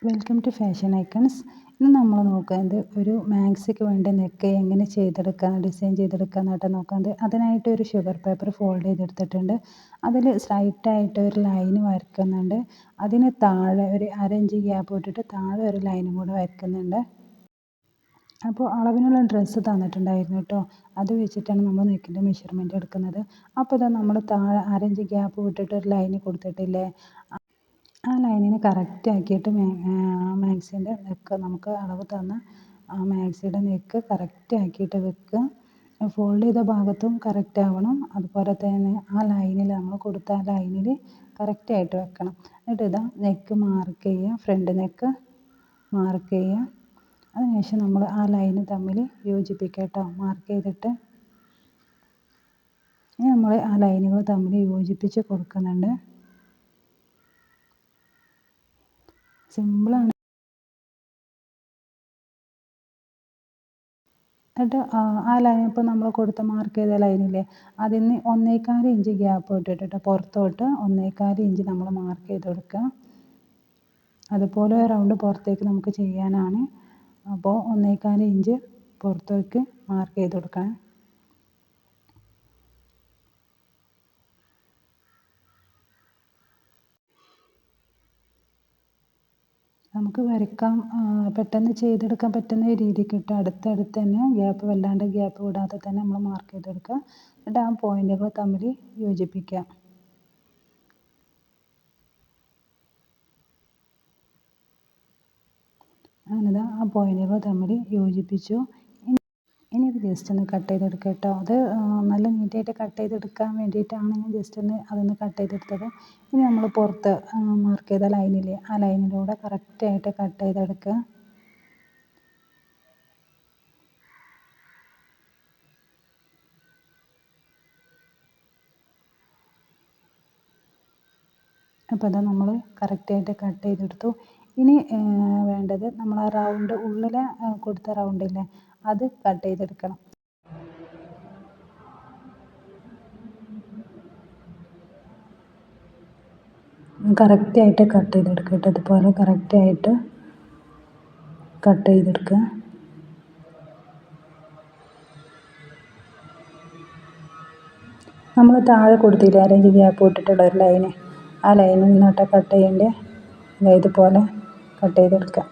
Welcome to fashion icons. ഇന്ന് നമ്മൾ നോക്കുന്നത് ഒരു മാക്സിക്ക് വേണ്ടി നെക്ക് എങ്ങനെ ഡിസൈൻ ചെയ്തെടുക്കുക എന്നായിട്ട് നോക്കുന്നത്. അതിനായിട്ട് ഒരു ഷുഗർ പേപ്പർ ഫോൾഡ് ചെയ്തെടുത്തിട്ടുണ്ട്. അതിൽ സ്ട്രൈറ്റായിട്ട് ഒരു ലൈന് വരയ്ക്കുന്നുണ്ട്. അതിന് താഴെ ഒരു 1/2 ഇഞ്ച് ഗ്യാപ്പ് വിട്ടിട്ട് താഴെ ഒരു ലൈനും കൂടെ വരയ്ക്കുന്നുണ്ട്. അപ്പോൾ അളവിനുള്ള ഡ്രസ്സ് തന്നിട്ടുണ്ടായിരുന്നു കേട്ടോ. അത് വെച്ചിട്ടാണ് നമ്മൾ നെക്കിൻ്റെ മെഷർമെൻറ്റ് എടുക്കുന്നത്. അപ്പോൾ ഇതാ നമ്മൾ താഴെ 1/2 ഇഞ്ച് ഗ്യാപ്പ് വിട്ടിട്ട് ഒരു ലൈന് കൊടുത്തിട്ടില്ലേ, ആ ലൈനിന് കറക്റ്റ് ആക്കിയിട്ട് മാക്സിൻ്റെ നെക്ക് നമുക്ക് അളവ് തന്ന ആ മാക്സിയുടെ നെക്ക് കറക്റ്റ് ആക്കിയിട്ട് വെക്കുക. ഫോൾഡ് ചെയ്ത ഭാഗത്തും കറക്റ്റ് ആവണം. അതുപോലെ തന്നെ ആ ലൈനിൽ നമ്മൾ കൊടുത്ത ആ ലൈനിൽ കറക്റ്റായിട്ട് വെക്കണം. എന്നിട്ട് ഇതാ നെക്ക് മാർക്ക് ചെയ്യുക, ഫ്രണ്ട് നെക്ക് മാർക്ക് ചെയ്യുക. അതിനുശേഷം നമ്മൾ ആ ലൈന് തമ്മിൽ യോജിപ്പിക്കുക കേട്ടോ. മാർക്ക് ചെയ്തിട്ട് ഇനി നമ്മൾ ആ ലൈനുകൾ തമ്മിൽ യോജിപ്പിച്ച് കൊടുക്കുന്നുണ്ട്. സിമ്പിളാണ്. എന്നിട്ട് ആ ലൈൻ ഇപ്പോൾ നമ്മൾ കൊടുത്ത മാർക്ക് ചെയ്ത ലൈനില്ലേ, അതിന് 1.25 ഇഞ്ച് ഗ്യാപ്പ് ഇട്ടിട്ട് പുറത്തോട്ട് 1.25 ഇഞ്ച് നമ്മൾ മാർക്ക് ചെയ്ത് കൊടുക്കുക. അതുപോലെ റൗണ്ട് പുറത്തേക്ക് നമുക്ക് ചെയ്യാനാണ്. അപ്പോൾ 1.25 ഇഞ്ച് പുറത്തേക്ക് മാർക്ക് ചെയ്ത് കൊടുക്കണം. നമുക്ക് വരയ്ക്കാൻ പെട്ടെന്ന് ചെയ്തെടുക്കാൻ പറ്റുന്ന രീതിക്ക് ഇട്ട് അടുത്തടുത്ത് തന്നെ വല്ലാണ്ട് ഗ്യാപ്പ് വിടാതെ തന്നെ നമ്മൾ മാർക്ക് ചെയ്തെടുക്കുക. എന്നിട്ട് ആ പോയിന്റുകൾ തമ്മിൽ യോജിപ്പിക്കുക. അങ്ങനെ ആ പോയിന്റുകൾ തമ്മിൽ യോജിപ്പിച്ചു. ഇനി ഇത് ജസ്റ്റ് ഒന്ന് കട്ട് ചെയ്തെടുക്കുക കേട്ടോ. അത് നല്ല നീറ്റായിട്ട് കട്ട് ചെയ്തെടുക്കാൻ വേണ്ടിയിട്ടാണ് ഞാൻ ജസ്റ്റ് അതൊന്ന് കട്ട് ചെയ്തെടുത്തത്. ഇനി നമ്മൾ പുറത്ത് മാർക്ക് ചെയ്ത ലൈനില്ലേ, ആ ലൈനിലൂടെ കറക്റ്റായിട്ട് കട്ട് ചെയ്തെടുക്കുക. അപ്പോൾ അതാ നമ്മൾ കറക്റ്റായിട്ട് കട്ട് ചെയ്തെടുത്തു. ഇനി വേണ്ടത് നമ്മൾ ആ റൗണ്ട് ഉള്ളിലെ കൊടുത്ത റൗണ്ടില്ലേ, അത് കട്ട് ചെയ്തെടുക്കണം. കറക്റ്റായിട്ട് കട്ട് ചെയ്തെടുക്കുക കേട്ടോ. ഇതുപോലെ കറക്റ്റായിട്ട് കട്ട് ചെയ്തെടുക്കുക. നമ്മൾ താഴെ കൊടുത്തില്ലേ 1/2 ഇഞ്ച് ഗ്യാപ്പ് ഇട്ടിട്ടുള്ള ഒരു ലൈന്, ആ ലൈനിൽ നിന്നോട്ട് കട്ട് ചെയ്യേണ്ടത് ഇതുപോലെ കട്ട് ചെയ്തെടുക്കുക.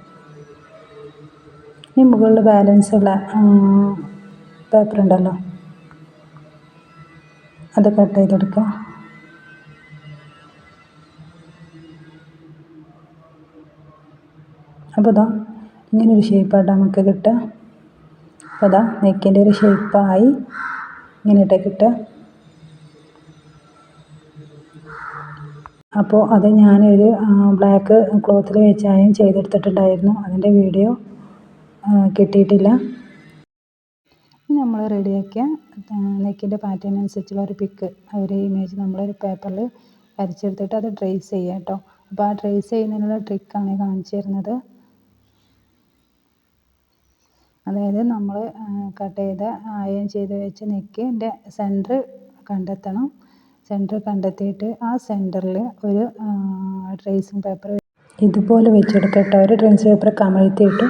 ഇനി മുകളിൽ ബാലൻസ് ഉള്ള പേപ്പർ ഉണ്ടല്ലോ, അത് കട്ട് ചെയ്തെടുക്കുക. അപ്പോൾ ഇതാ ഇങ്ങനൊരു ഷേപ്പായിട്ട് നമുക്ക് കിട്ടുക. അപ്പോൾ ഇതാ നെക്കിൻ്റെ ഒരു ഷേപ്പായി ഇങ്ങനെയിട്ട് കിട്ടുക. അപ്പോൾ അത് ഞാനൊരു ബ്ലാക്ക് ക്ലോത്തിൽ വെച്ച് അയൺ ചെയ്തെടുത്തിട്ടുണ്ടായിരുന്നു. അതിൻ്റെ വീഡിയോ കിട്ടിയിട്ടില്ല. ഇനി നമ്മൾ റെഡിയാക്കിയ നെക്കിൻ്റെ പാറ്റേൺ അനുസരിച്ചുള്ള ഒരു പിക്ക്, ഒരു ഇമേജ് നമ്മളൊരു പേപ്പറിൽ വരച്ചെടുത്തിട്ട് അത് ട്രേസ് ചെയ്യുക കേട്ടോ. അപ്പോൾ ആ ട്രേസ് ചെയ്യുന്നതിനുള്ള ട്രിക്കാണ് കാണിച്ചു തരുന്നത്. അതായത് നമ്മൾ കട്ട് ചെയ്ത അയൺ ചെയ്ത് വെച്ച നെക്കിൻ്റെ സെൻറ്റർ കണ്ടെത്തണം. സെൻറ്റർ കണ്ടെത്തിയിട്ട് ആ സെൻറ്ററിൽ ഒരു ട്രേസിങ് പേപ്പർ ഇതുപോലെ വെച്ചെടുക്കുക കേട്ടോ. ഒരു ട്രേസിങ് പേപ്പർ കമഴ്ത്തിയിട്ട്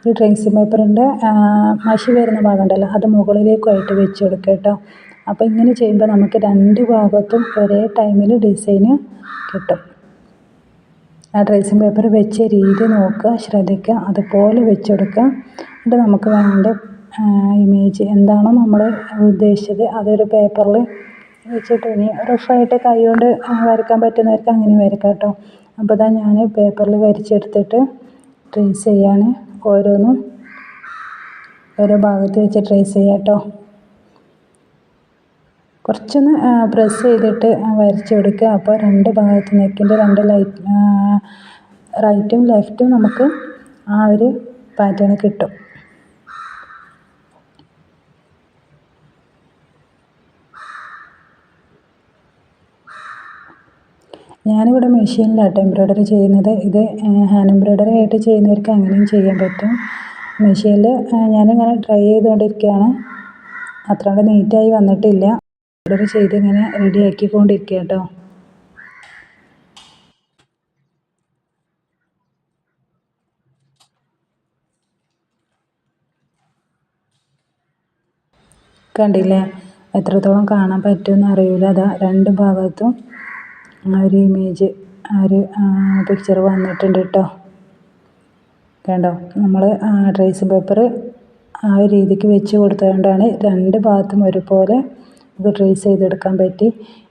ഒരു ട്രേസിങ് പേപ്പറിൻ്റെ മഷി വരുന്ന ഭാഗം ഉണ്ടല്ലോ, അത് മുകളിലേക്കായിട്ട് വെച്ചെടുക്കുക കേട്ടോ. അപ്പോൾ ഇങ്ങനെ ചെയ്യുമ്പോൾ നമുക്ക് രണ്ട് ഭാഗത്തും ഒരേ ടൈമിൽ ഡിസൈന് കിട്ടും. ആ ട്രേസിങ് പേപ്പർ വെച്ച രീതി നോക്കുക, ശ്രദ്ധിക്കുക, അതുപോലെ വെച്ചെടുക്കുക. എന്നിട്ട് നമുക്ക് വേണ്ട ഇമേജ് എന്താണോ നമ്മൾ ഉദ്ദേശിച്ചത് അതൊരു പേപ്പറിൽ വെച്ചിട്ട് ഇനി റഫായിട്ട് കൈ കൊണ്ട് വരയ്ക്കാൻ പറ്റുന്നവർക്ക് അങ്ങനെ വരയ്ക്കാം കേട്ടോ. അപ്പോൾ ഇതാ ഞാൻ പേപ്പറിൽ വരച്ചെടുത്തിട്ട് ട്രേസ് ചെയ്യാണ്. ഓരോന്നും ഓരോ ഭാഗത്ത് വെച്ച് ട്രേസ് ചെയ്യാം കേട്ടോ. കുറച്ചൊന്ന് പ്രസ് ചെയ്തിട്ട് വരച്ച് കൊടുക്കുക. അപ്പോൾ രണ്ട് ഭാഗത്ത് നെക്കിൻ്റെ രണ്ട് റൈറ്റും ലെഫ്റ്റും നമുക്ക് ആ ഒരു പാറ്റേൺ കിട്ടും. ഞാനിവിടെ മെഷീനിലാട്ടോ എംബ്രോയ്ഡറി ചെയ്യുന്നത്. ഇത് ഹാൻഡ് എംബ്രോയ്ഡറി ആയിട്ട് ചെയ്യുന്നവർക്ക് അങ്ങനെയും ചെയ്യാൻ പറ്റും. മെഷീനിൽ ഞാനിങ്ങനെ ട്രൈ ചെയ്തുകൊണ്ടിരിക്കുകയാണ്. അത്ര നീറ്റായി വന്നിട്ടില്ല. എംബ്രോയ്ഡറി ചെയ്ത് ഇങ്ങനെ റെഡി ആക്കിക്കൊണ്ടിരിക്കുക കേട്ടോ. കണ്ടില്ലേ, എത്രത്തോളം കാണാൻ പറ്റുമെന്ന് അറിയില്ല. അതാ രണ്ട് ഭാഗത്തും ആ ഒരു ഇമേജ്, ആ ഒരു പിക്ചർ വന്നിട്ടുണ്ട് കേട്ടോ. കണ്ടോ, നമ്മൾ ട്രേസിംഗ് പേപ്പർ ആ ഒരു രീതിക്ക് വെച്ച് കൊടുത്തുകൊണ്ടാണ് രണ്ട് ഭാഗത്തും ഒരുപോലെ ഇത് ട്രേസ് ചെയ്തെടുക്കാൻ പറ്റി.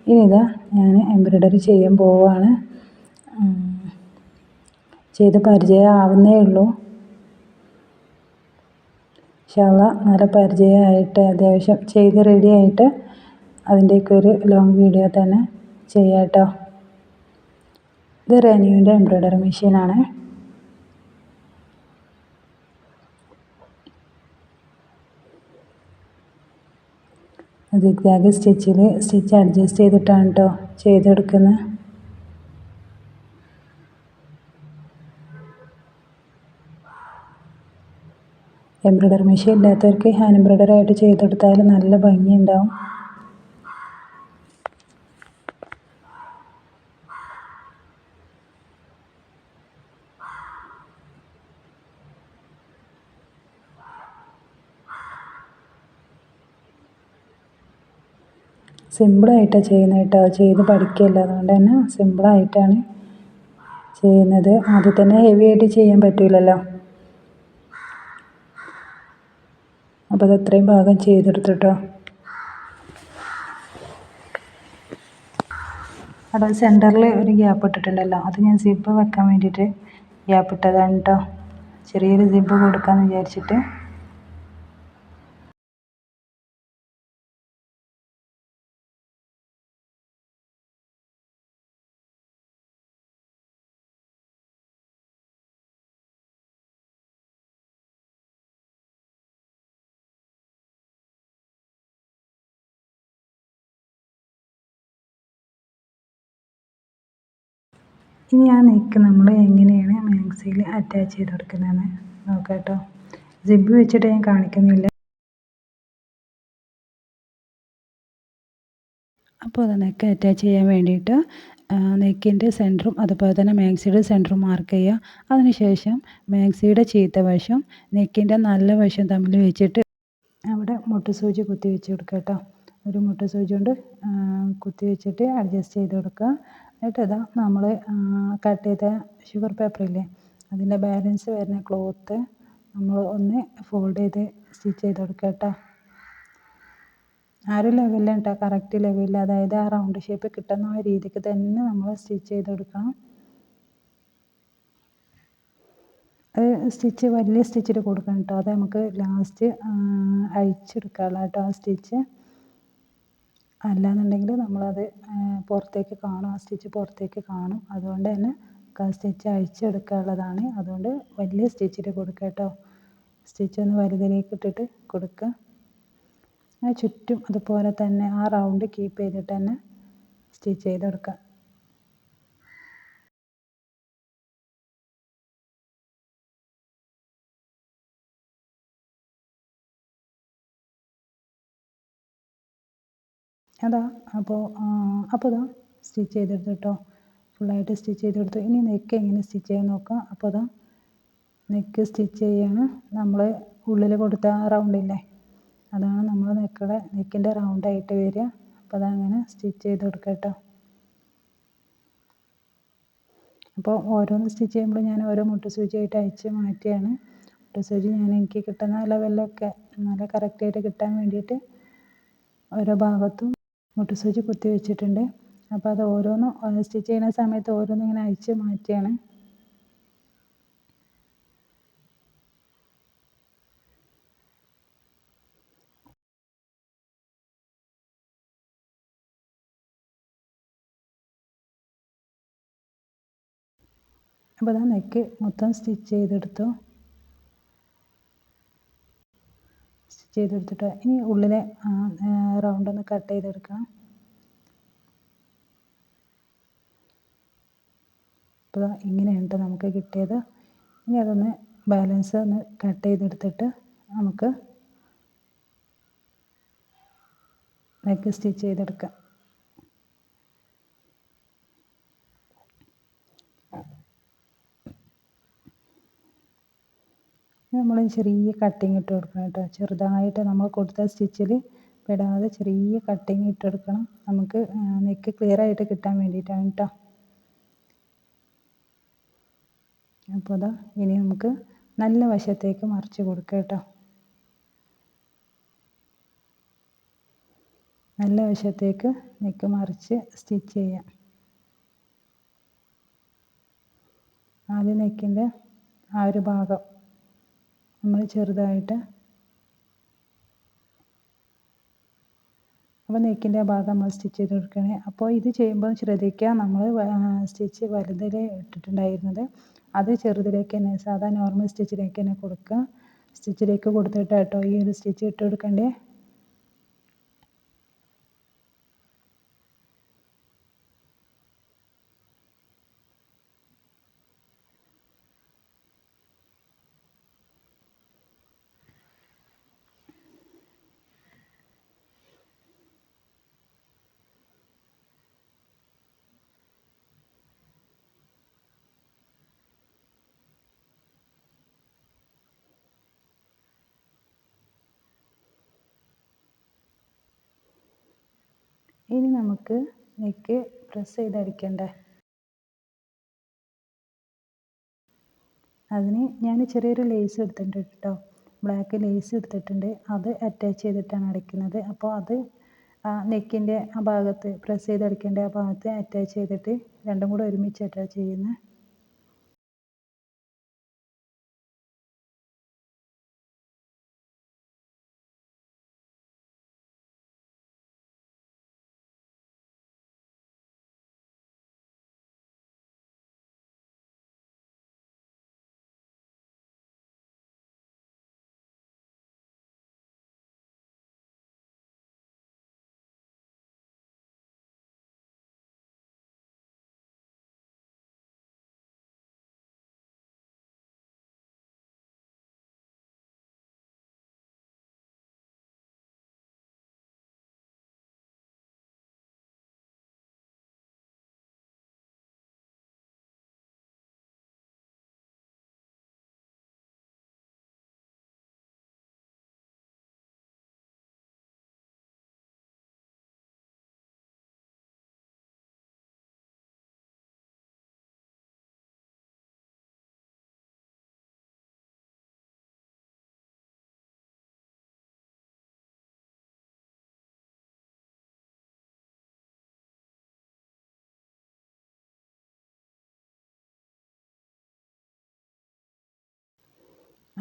ഇനി ഇതാ ഞാൻ എംബ്രോയ്ഡറി ചെയ്യാൻ പോവുകയാണ്. ചെയ്ത് പരിചയമാവുന്നേ ഉള്ളൂ. ഇൻഷാ അല്ലാഹ് നല്ല പരിചയമായിട്ട് അത്യാവശ്യം ചെയ്ത് റെഡി ആയിട്ട് അതിൻ്റെയൊക്കെ ഒരു ലോങ് വീഡിയോ തന്നെ ചെയ്യാം കേട്ടോ. ഇത് റെനുവിൻ്റെ എംബ്രോയ്ഡറി മെഷീനാണ്. സിഗ്സാഗ് സ്റ്റിച്ച് അഡ്ജസ്റ്റ് ചെയ്തിട്ടാണ് കേട്ടോ ചെയ്തെടുക്കുന്നത്. എംബ്രോയ്ഡറി മെഷീൻ ഇല്ലാത്തവർക്ക് ഹാൻഡ് എംബ്രോയ്ഡറി ആയിട്ട് ചെയ്തെടുത്താൽ നല്ല ഭംഗിയുണ്ടാവും. സിമ്പിളായിട്ടാണ് ചെയ്യുന്നത് കേട്ടോ, ചെയ്ത് പഠിക്കുകയല്ല, അതുകൊണ്ട് തന്നെ സിമ്പിളായിട്ടാണ് ചെയ്യുന്നത്. ആദ്യം തന്നെ ഹെവി ആയിട്ട് ചെയ്യാൻ പറ്റില്ലല്ലോ. അപ്പോൾ അത് അത്രയും ഭാഗം ചെയ്തെടുത്തു കേട്ടോ. അവിടെ സെൻറ്ററിൽ ഒരു ഗ്യാപ്പ് ഇട്ടിട്ടുണ്ടല്ലോ, അത് ഞാൻ സിബ്ബ് വെക്കാൻ വേണ്ടിയിട്ട് ഗ്യാപ്പ് ഇട്ടതാണ് കേട്ടോ. ചെറിയൊരു സിബ്ബ് കൊടുക്കാമെന്ന് വിചാരിച്ചിട്ട്. ഇനി ആ നെക്ക് നമ്മൾ എങ്ങനെയാണ് മാക്സിയിൽ അറ്റാച്ച് ചെയ്ത് കൊടുക്കുന്നതെന്ന് നോക്കാം കേട്ടോ. സിബ്ബ് വെച്ചിട്ട് ഞാൻ കാണിക്കുന്നില്ല. അപ്പോൾ അത് നെക്ക് അറ്റാച്ച് ചെയ്യാൻ വേണ്ടിയിട്ട് നെക്കിൻ്റെ സെൻറ്ററും അതുപോലെ തന്നെ മാക്സിയുടെ സെൻറ്ററും മാർക്ക് ചെയ്യുക. അതിനുശേഷം മാക്സിയുടെ ചീത്ത വശം നെക്കിൻ്റെ നല്ല വശം തമ്മിൽ വെച്ചിട്ട് അവിടെ മുട്ടുസൂചി കുത്തി വെച്ച് കൊടുക്കുക കേട്ടോ. ഒരു മുട്ടുസൂചി കൊണ്ട് കുത്തി വെച്ചിട്ട് അഡ്ജസ്റ്റ് ചെയ്ത് കൊടുക്കുക. എന്നിട്ട് ഇതാ നമ്മൾ കട്ട് ചെയ്ത ഷുഗർ പേപ്പറില്ലേ, അതിൻ്റെ ബാലൻസ് വരുന്ന ക്ലോത്ത് നമ്മൾ ഒന്ന് ഫോൾഡ് ചെയ്ത് സ്റ്റിച്ച് ചെയ്ത് കൊടുക്കുക കേട്ടോ. ആ ഒരു ലെവലിലാണ് കേട്ടോ, കറക്റ്റ് ലെവലിൽ, അതായത് ആ റൗണ്ട് ഷേപ്പ് കിട്ടുന്ന ആ രീതിക്ക് തന്നെ നമ്മൾ സ്റ്റിച്ച് ചെയ്ത് കൊടുക്കണം. അത് സ്റ്റിച്ച് വലിയ സ്റ്റിച്ചിൽ കൊടുക്കണം കേട്ടോ, അത് നമുക്ക് ലാസ്റ്റ് അഴിച്ചെടുക്കാനുള്ള കേട്ടോ ആ സ്റ്റിച്ച്. അല്ലാന്നുണ്ടെങ്കിൽ നമ്മളത് പുറത്തേക്ക് കാണും, ആ സ്റ്റിച്ച് പുറത്തേക്ക് കാണും. അതുകൊണ്ട് തന്നെ ആ സ്റ്റിച്ച് അഴിച്ചെടുക്കാനുള്ളതാണ്. അതുകൊണ്ട് വലിയ സ്റ്റിച്ചിൽ കൊടുക്കുക കേട്ടോ. സ്റ്റിച്ച് ഒന്ന് വലുതിലേക്ക് ഇട്ടിട്ട് കൊടുക്കുക. ആ ചുറ്റും അതുപോലെ തന്നെ ആ റൗണ്ട് കീപ്പ് ചെയ്തിട്ട് തന്നെ സ്റ്റിച്ച് ചെയ്തെടുക്കുക. അതാ അപ്പോൾ ഇതാ സ്റ്റിച്ച് ചെയ്തെടുത്തു കേട്ടോ, ഫുള്ളായിട്ട് സ്റ്റിച്ച് ചെയ്തെടുത്തു. ഇനി നെക്ക് എങ്ങനെ സ്റ്റിച്ച് ചെയ്യാൻ നോക്കാം. അപ്പോൾ ഇതാ നെക്ക് സ്റ്റിച്ച് ചെയ്യാണ്. നമ്മൾ ഉള്ളിൽ കൊടുത്ത ആ റൗണ്ടില്ലേ, അതാണ് നമ്മൾ നെക്കിൻ്റെ റൗണ്ടായിട്ട് വരിക. അപ്പോൾ അതങ്ങനെ സ്റ്റിച്ച് ചെയ്ത് കൊടുക്കുക കേട്ടോ. അപ്പോൾ ഓരോന്ന് സ്റ്റിച്ച് ചെയ്യുമ്പോൾ ഞാൻ ഓരോ മുട്ടുസൂചിയായിട്ട് അയച്ച് മാറ്റിയാണ്. മുട്ടുസൂചി എനിക്ക് കിട്ടുന്ന ലെവലിലൊക്കെ നല്ല കറക്റ്റായിട്ട് കിട്ടാൻ വേണ്ടിയിട്ട് ഓരോ ഭാഗത്തും മുട്ടുസൂചി കുത്തി വെച്ചിട്ടുണ്ട്. അപ്പോൾ അത് ഓരോന്നും സ്റ്റിച്ച് ചെയ്യുന്ന സമയത്ത് ഓരോന്നും ഇങ്ങനെ അയച്ച് മാറ്റിയാണ്. അപ്പോൾ അതാ നെക്ക് മൊത്തം സ്റ്റിച്ച് ചെയ്തെടുത്തു. സ്റ്റിച്ച് ചെയ്തെടുത്തിട്ട് ഇനി ഉള്ളിലെ റൗണ്ടൊന്ന് കട്ട് ചെയ്തെടുക്കണം. അപ്പോൾ ഇങ്ങനെയാണ് കേട്ടോ നമുക്ക് കിട്ടിയത്. ഇനി അതൊന്ന് ബാലൻസ് ഒന്ന് കട്ട് ചെയ്തെടുത്തിട്ട് നമുക്ക് നെക്ക് സ്റ്റിച്ച് ചെയ്തെടുക്കാം. നമ്മൾ ചെറിയ കട്ടിങ് ഇട്ട് കൊടുക്കണം കേട്ടോ. ചെറുതായിട്ട് നമ്മൾ കൊടുത്ത സ്റ്റിച്ചിൽ പെടാതെ ചെറിയ കട്ടിങ് ഇട്ടെടുക്കണം. നമുക്ക് നെക്ക് ക്ലിയറായിട്ട് കിട്ടാൻ വേണ്ടിയിട്ടാണ് കേട്ടോ. അപ്പോൾ അതാ ഇനി നമുക്ക് നല്ല വശത്തേക്ക് മറിച്ച് കൊടുക്കാം കേട്ടോ. നല്ല വശത്തേക്ക് നെക്ക് മറിച്ച് സ്റ്റിച്ച് ചെയ്യാം. ആദ്യം നെക്കിൻ്റെ ആ ഒരു ഭാഗം നമ്മൾ ചെറുതായിട്ട്, അപ്പോൾ നെക്കിൻ്റെ ആ ഭാഗം നമ്മൾ സ്റ്റിച്ച് ചെയ്ത് കൊടുക്കണേ. അപ്പോൾ ഇത് ചെയ്യുമ്പോൾ ശ്രദ്ധിക്കുക, നമ്മൾ സ്റ്റിച്ച് വലുതിൽ ഇട്ടിട്ടുണ്ടായിരുന്നത് അത് ചെറുതിലേക്ക് തന്നെ, സാധാ നോർമൽ സ്റ്റിച്ചിലേക്ക് തന്നെ കൊടുക്കുക. സ്റ്റിച്ചിലേക്ക് കൊടുത്തിട്ട് കേട്ടോ ഈ ഒരു സ്റ്റിച്ച് ഇട്ട് കൊടുക്കണ്ടേ. ഇനി നമുക്ക് നെക്ക് പ്രസ് ചെയ്തടിക്കണ്ടേ. അതിന് ഞാൻ ചെറിയൊരു ലേസ് എടുത്തിട്ടുണ്ട് കേട്ടോ, ബ്ലാക്ക് ലേസ് എടുത്തിട്ടുണ്ട്. അത് അറ്റാച്ച് ചെയ്തിട്ടാണ് അടിക്കുന്നത്. അപ്പോൾ അത് നെക്കിൻ്റെ ആ ഭാഗത്ത്, പ്രസ് ചെയ്തടിക്കേണ്ട ആ ഭാഗത്ത് അറ്റാച്ച് ചെയ്തിട്ട് രണ്ടും കൂടെ ഒരുമിച്ചിട്ടാണ് ചെയ്യുന്നത്.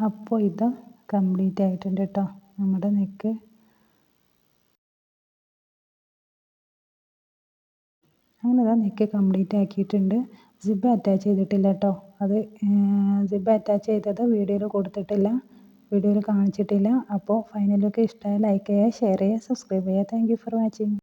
അപ്പോൾ ഇത് കംപ്ലീറ്റ് ആയിട്ടുണ്ട് കേട്ടോ നമ്മുടെ നെക്ക്. അങ്ങനെ ഇതാ നെക്ക് കംപ്ലീറ്റ് ആക്കിയിട്ടുണ്ട്. സിബ് അറ്റാച്ച് ചെയ്തിട്ടില്ല കേട്ടോ. അത് സിബ് അറ്റാച്ച് ചെയ്തത് വീഡിയോയിൽ കൊടുത്തിട്ടില്ല, വീഡിയോയിൽ കാണിച്ചിട്ടില്ല. അപ്പോൾ ഫൈനൽ ലുക്ക് ഇഷ്ടമായ ലൈക്ക് ചെയ്യുക, ഷെയർ ചെയ്യുക, സബ്സ്ക്രൈബ് ചെയ്യുക. Thank you for watching.